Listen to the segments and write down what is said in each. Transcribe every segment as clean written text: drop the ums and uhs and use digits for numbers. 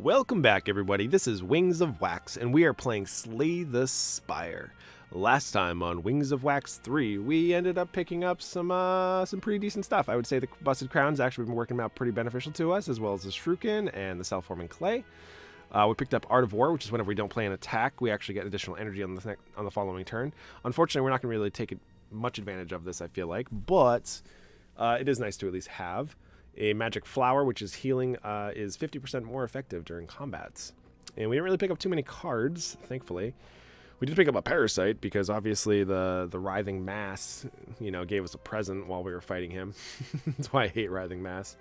Welcome back, everybody. This is Wings of Wax, and we are playing Slay the Spire. Last time on Wings of Wax 3, we ended up picking up some pretty decent stuff. I would say the Busted Crown's actually been working out pretty beneficial to us, as well as the Shuriken and the Self-Forming Clay. We picked up Art of War, which is whenever we don't play an attack, we actually get additional energy on the following turn. Unfortunately, we're not going to really take much advantage of this, I feel like, but it is nice to at least have. A magic flower, which is healing, is 50% more effective during combats. And we didn't really pick up too many cards, thankfully. We did pick up a parasite because obviously the writhing mass, gave us a present while we were fighting him. That's why I hate writhing mass.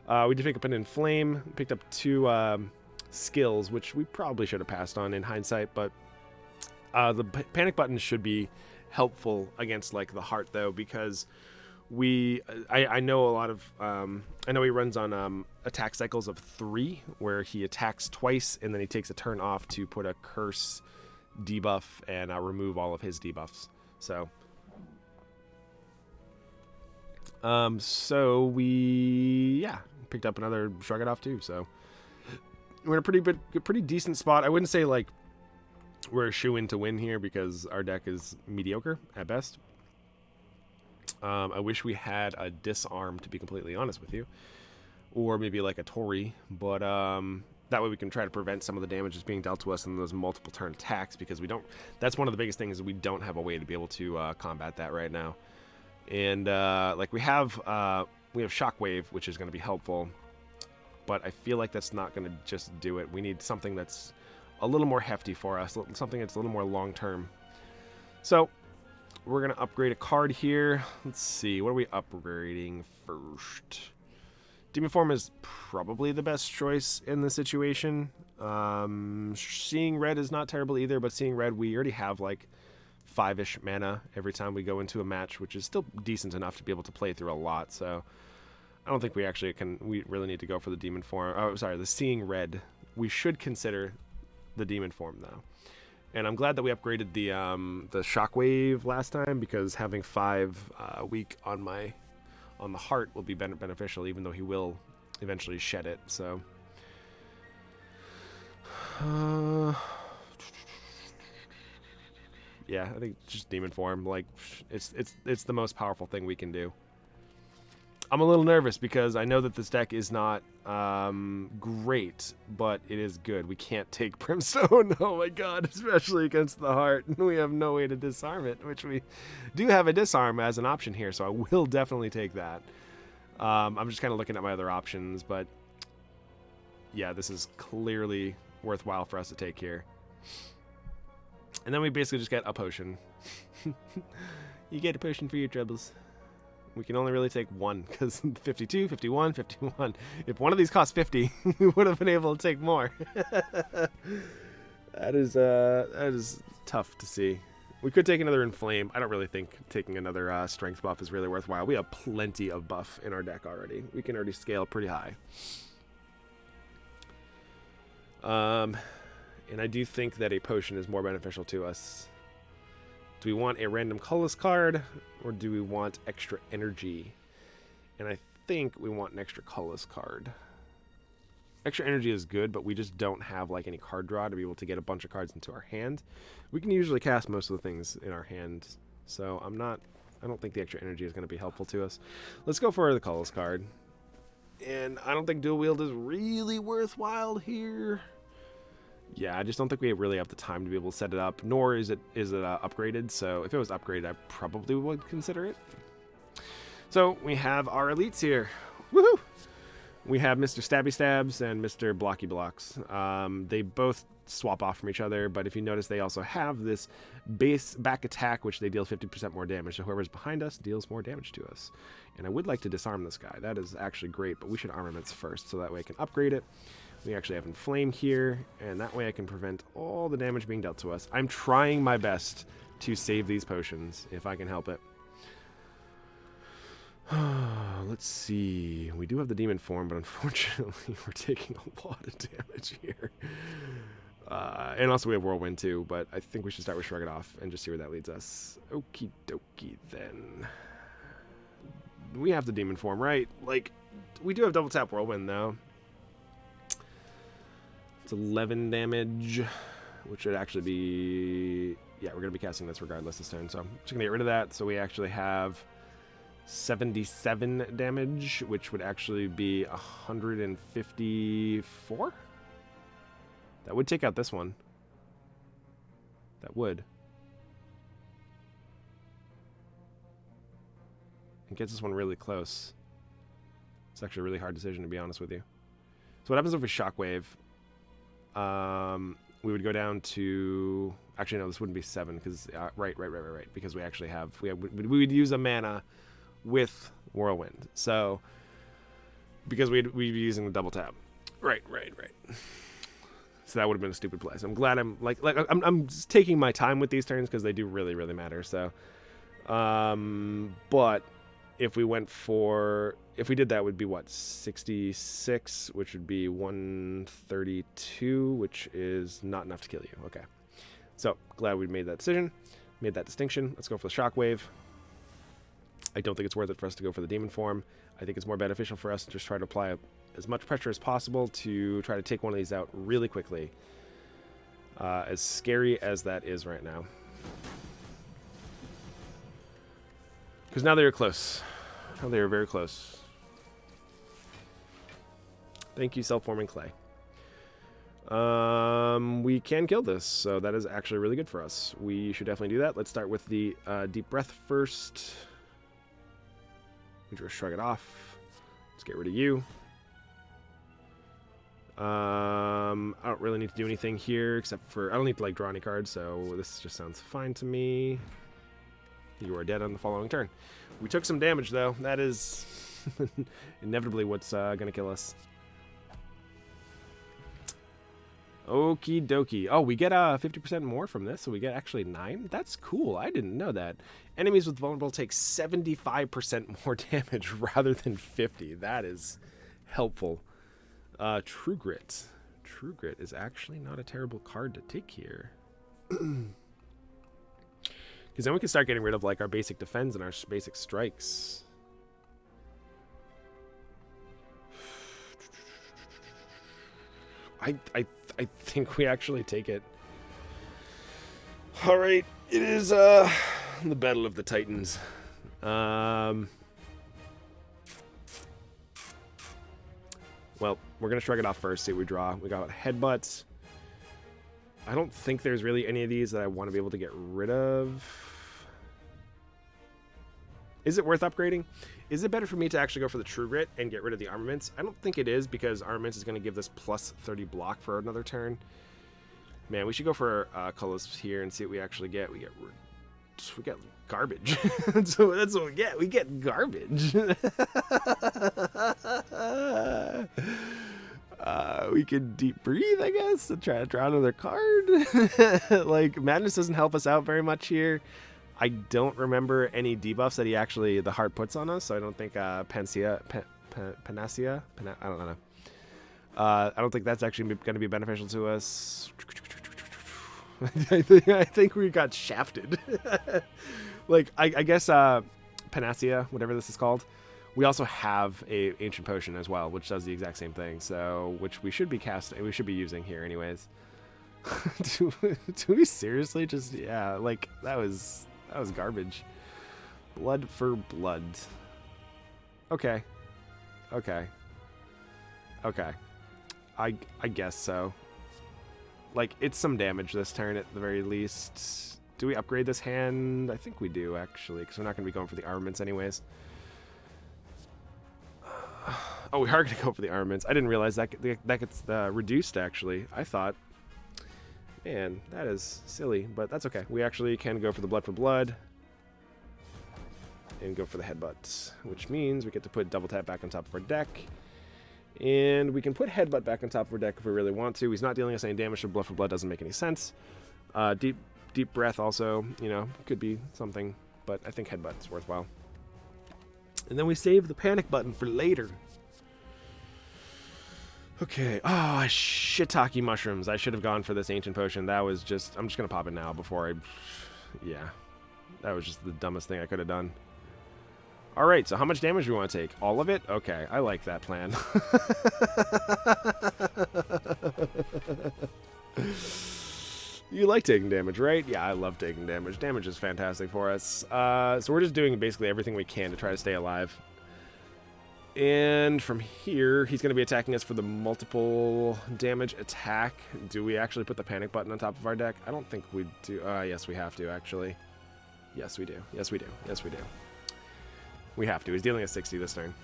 We did pick up an inflame, picked up two skills, which we probably should have passed on in hindsight, but the panic button should be helpful against like the heart though, because I know a lot of I know he runs on attack cycles of 3 where he attacks twice and then he takes a turn off to put a curse debuff and remove all of his debuffs. So we picked up another Shrug It Off too. So we're in a pretty decent spot. I wouldn't say like we're a shoe in to win here because our deck is mediocre at best. I wish we had a disarm, to be completely honest with you, or maybe like a Tori, but that way we can try to prevent some of the damage that's being dealt to us in those multiple turn attacks, because we don't. That's one of the biggest things, is we don't have a way to be able to combat that right now. And like we have Shockwave, which is going to be helpful, but I feel like that's not going to just do it. We need something that's a little more hefty for us, something that's a little more long term. So we're going to upgrade a card here. Let's see. What are we upgrading first? Demon Form is probably the best choice in this situation. Seeing Red is not terrible either, but Seeing Red, we already have like 5-ish mana every time we go into a match, which is still decent enough to be able to play through a lot. So I don't think we actually we really need to go for the Demon Form. Oh, sorry, the Seeing Red. We should consider the Demon Form, though. And I'm glad that we upgraded the Shockwave last time, because having 5 weak on the heart will be beneficial, even though he will eventually shed it. So, yeah, I think just Demon Form, like it's the most powerful thing we can do. I'm a little nervous because I know that this deck is not great, but it is good. We can't take Brimstone. Oh my god, especially against the heart. We have no way to disarm it, which we do have a disarm as an option here, so I will definitely take that. I'm just kind of looking at my other options, but yeah, this is clearly worthwhile for us to take here. And then we basically just get a potion. You get a potion for your troubles. We can only really take one, because 52, 51, 51. If one of these cost 50, we would have been able to take more. That is tough to see. We could take another Inflame. I don't really think taking another Strength buff is really worthwhile. We have plenty of buff in our deck already. We can already scale pretty high. And I do think that a potion is more beneficial to us. Do we want a random colorless card, or do we want extra energy? And I think we want an extra colorless card. Extra energy is good, but we just don't have like any card draw to be able to get a bunch of cards into our hand. We can usually cast most of the things in our hand, so I don't think the extra energy is going to be helpful to us. Let's go for the colorless card. And I don't think dual wield is really worthwhile here. Yeah, I just don't think we really have the time to be able to set it up, nor is it upgraded. So if it was upgraded, I probably would consider it. So we have our elites here. Woohoo! We have Mr. Stabby Stabs and Mr. Blocky Blocks. They both swap off from each other, but if you notice, they also have this base back attack, which they deal 50% more damage. So whoever's behind us deals more damage to us. And I would like to disarm this guy. That is actually great, but we should armaments first, so that way I can upgrade it. We actually have Inflame here, and that way I can prevent all the damage being dealt to us. I'm trying my best to save these potions, if I can help it. Let's see. We do have the Demon Form, but unfortunately we're taking a lot of damage here. And also we have Whirlwind too, but I think we should start with Shrug It Off and just see where that leads us. Okie dokie then. We have the Demon Form, right? Like, we do have double tap Whirlwind though. It's 11 damage, which would actually be... Yeah, we're going to be casting this regardless this turn, so I'm just going to get rid of that. So we actually have 77 damage, which would actually be 154? That would take out this one. That would. It gets this one really close. It's actually a really hard decision, to be honest with you. So what happens if we Shockwave? We would go down to... Actually, no, this wouldn't be 7, because... Right. Because we actually have... We would use a mana with Whirlwind. So... Because we'd be using the double tap. Right. So that would have been a stupid play. So I'm glad I'm... I'm just taking my time with these turns, because they do really, really matter. So... But... If we went for... If we did that, would be what? 66, which would be 132, which is not enough to kill you. Okay. So, glad we made that decision. Made that distinction. Let's go for the Shockwave. I don't think it's worth it for us to go for the Demon form. I think it's more beneficial for us to just try to apply as much pressure as possible to try to take one of these out really quickly. As scary as that is right now. Because now they're close. Now they are very close. Thank you, self-forming clay. We can kill this, so that is actually really good for us. We should definitely do that. Let's start with the deep breath first. We just shrug it off. Let's get rid of you. I don't really need to do anything here, except for... I don't need to, draw any cards, so this just sounds fine to me. You are dead on the following turn. We took some damage, though. That is inevitably what's going to kill us. Okie dokie. Oh, we get 50% more from this, so we get actually 9? That's cool. I didn't know that. Enemies with vulnerable take 75% more damage rather than 50. That is helpful. True Grit. True Grit is actually not a terrible card to take here. Because then we can start getting rid of our basic defense and our basic strikes. I think we actually take it. All right, it is the Battle of the Titans. Well, we're gonna shrug it off first. See what we draw. We got Headbutts. I don't think there's really any of these that I want to be able to get rid of. Is it worth upgrading? Is it better for me to actually go for the True Grit and get rid of the Armaments? I don't think it is, because Armaments is going to give this plus 30 block for another turn. Man, we should go for colors here and see what we actually get. We get garbage. So that's what we get. We get garbage. We could deep breathe, I guess, and try to draw another card. Madness doesn't help us out very much here. I don't remember any debuffs that the heart puts on us, so I don't think Panacea, I don't know. I don't think that's actually going to be beneficial to us. I think we got shafted. I guess Panacea, whatever this is called, we also have a Ancient Potion as well, which does the exact same thing. So, which we should be we using here anyways. do we seriously just, yeah, that was garbage. Blood for blood. Okay. I guess so. It's some damage this turn at the very least. Do we upgrade this hand? I think we do, actually, because we're not going to be going for the armaments anyways. Oh, we are going to go for the armaments. I didn't realize that gets reduced, actually. I thought, man, that is silly, but that's okay. We actually can go for the blood for blood and go for the headbutt, which means we get to put double tap back on top of our deck. And we can put headbutt back on top of our deck if we really want to. He's not dealing us any damage, so blood for blood doesn't make any sense. Deep breath also, could be something, but I think headbutt's worthwhile. And then we save the panic button for later. Okay. Oh, shiitake mushrooms. I should have gone for this ancient potion. That was just... I'm just going to pop it now before I... Yeah. That was just the dumbest thing I could have done. All right, so how much damage do we want to take? All of it? Okay, I like that plan. You like taking damage, right? Yeah, I love taking damage. Damage is fantastic for us. So we're just doing basically everything we can to try to stay alive. And from here, he's going to be attacking us for the multiple damage attack. Do we actually put the panic button on top of our deck? I don't think we do. Yes, we have to, actually. Yes, we do. Yes, we do. Yes, we do. We have to. He's dealing at 60 this turn.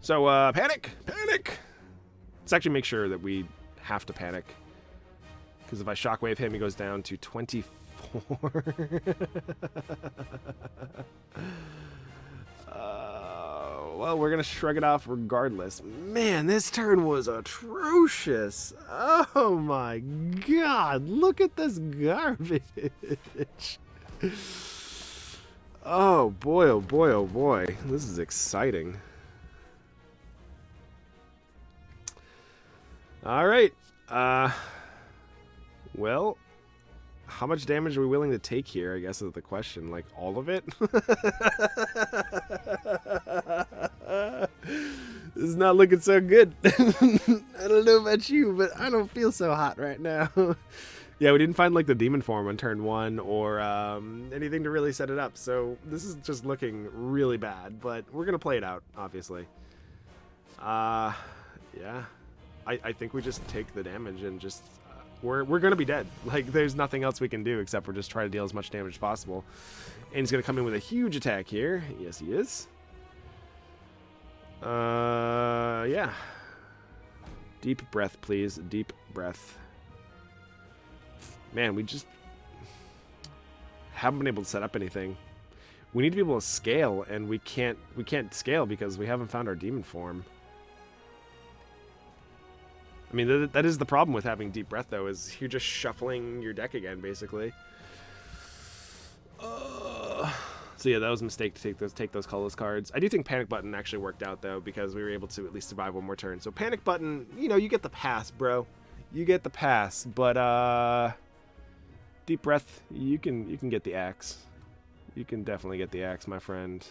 So, panic! Panic! Let's actually make sure that we have to panic. Because if I shockwave him, he goes down to 24. Well, we're going to shrug it off regardless. Man, this turn was atrocious. Oh my god, look at this garbage. Oh boy, oh boy, oh boy. This is exciting. Alright. Well, how much damage are we willing to take here, I guess is the question. Like, all of it? This is not looking so good. I don't know about you, but I don't feel so hot right now. Yeah, we didn't find, like, the demon form on turn 1 or anything to really set it up. So this is just looking really bad, but we're going to play it out, obviously. Yeah. I think we just take the damage and just... We're going to be dead. Like, there's nothing else we can do except for just try to deal as much damage as possible. And he's going to come in with a huge attack here. Yes, he is. Yeah. Deep breath, please. Deep breath. Man, we just haven't been able to set up anything. We need to be able to scale, and we can't scale because we haven't found our demon form. I mean, that is the problem with having deep breath, though, is you're just shuffling your deck again, basically. So yeah, that was a mistake to take those colorless cards. I do think Panic Button actually worked out, though, because we were able to at least survive one more turn. So Panic Button, you know, you get the pass, bro. You get the pass, but Deep Breath, you can get the axe. You can definitely get the axe, my friend.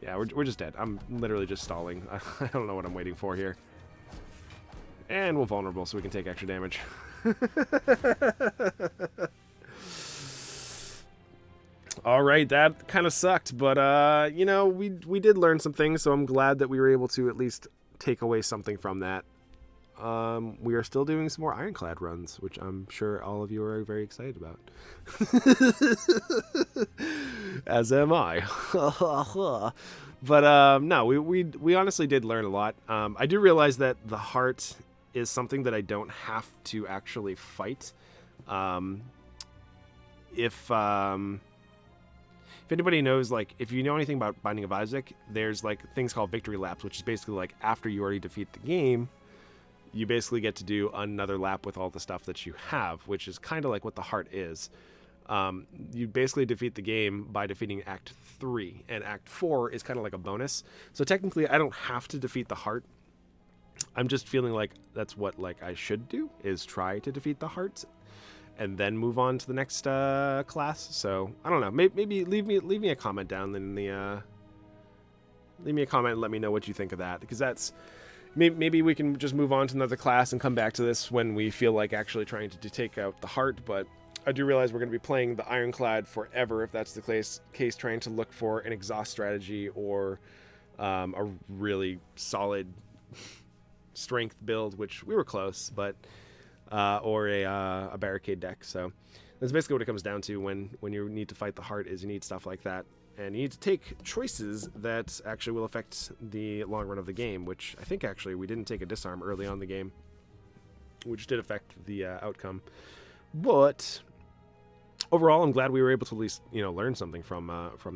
Yeah, we're just dead. I'm literally just stalling. I don't know what I'm waiting for here. And we're vulnerable, so we can take extra damage. All right, that kind of sucked, but you know, we did learn some things, so I'm glad that we were able to at least take away something from that. We are still doing some more Ironclad runs, which I'm sure all of you are very excited about. As am I. But no, we honestly did learn a lot. I do realize that the heart is something that I don't have to actually fight. If anybody knows, like, if you know anything about Binding of Isaac, there's like things called victory laps, which is basically like after you already defeat the game, you basically get to do another lap with all the stuff that you have, which is kind of like what the heart is. You basically defeat the game by defeating Act 3, and Act 4 is kind of like a bonus. So technically, I don't have to defeat the heart. I'm just feeling like that's what like I should do, is try to defeat the heart, and then move on to the next class. So I don't know. Maybe leave me a comment down in the leave me a comment and let me know what you think of that, because that's maybe we can just move on to another class and come back to this when we feel like actually trying to take out the heart. But I do realize we're going to be playing the Ironclad forever if that's the case, trying to look for an exhaust strategy or a really solid strength build, which we were close, but or a barricade deck. So that's basically what it comes down to when you need to fight the heart, is you need stuff like that. And you need to take choices that actually will affect the long run of the game, which I think actually we didn't take a disarm early on in the game, which did affect the outcome. But overall, I'm glad we were able to at least, you know, learn something from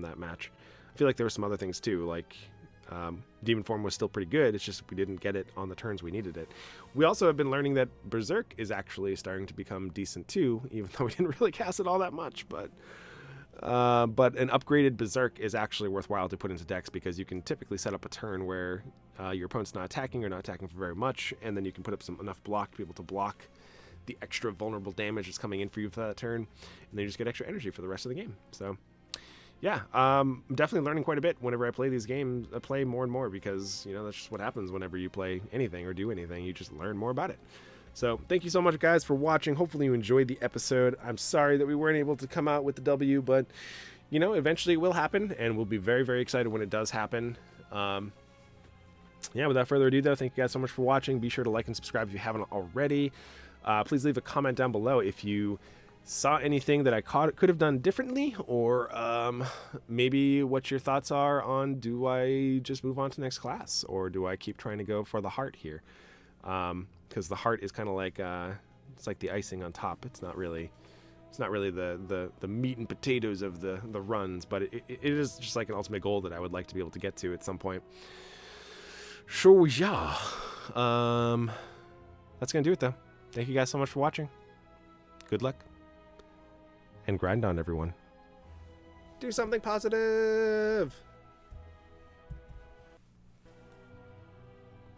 that match. I feel like there were some other things too, like Demon Form was still pretty good. It's just we didn't get it on the turns we needed it. We also have been learning that Berserk is actually starting to become decent too, even though we didn't really cast it all that much. But an upgraded Berserk is actually worthwhile to put into decks, because you can typically set up a turn where your opponent's not attacking or not attacking for very much, and then you can put up enough block to be able to block the extra vulnerable damage that's coming in for you for that turn, and then you just get extra energy for the rest of the game. So yeah, I'm definitely learning quite a bit whenever I play these games. I play more and more because, you know, that's just what happens whenever you play anything or do anything. You just learn more about it. So thank you so much, guys, for watching. Hopefully you enjoyed the episode. I'm sorry that we weren't able to come out with the W, but, you know, eventually it will happen, and we'll be very, very excited when it does happen. Yeah, without further ado, though, thank you guys so much for watching. Be sure to like and subscribe if you haven't already. Please leave a comment down below if you saw anything that I could have done differently, or maybe what your thoughts are on, do I just move on to the next class, or do I keep trying to go for the heart here? Because the heart is kind of like it's like the icing on top. It's not really the meat and potatoes of the runs, but it is just like an ultimate goal that I would like to be able to get to at some point. So yeah, that's gonna do it though. Thank you guys so much for watching. Good luck, and grind on, everyone. Do something positive.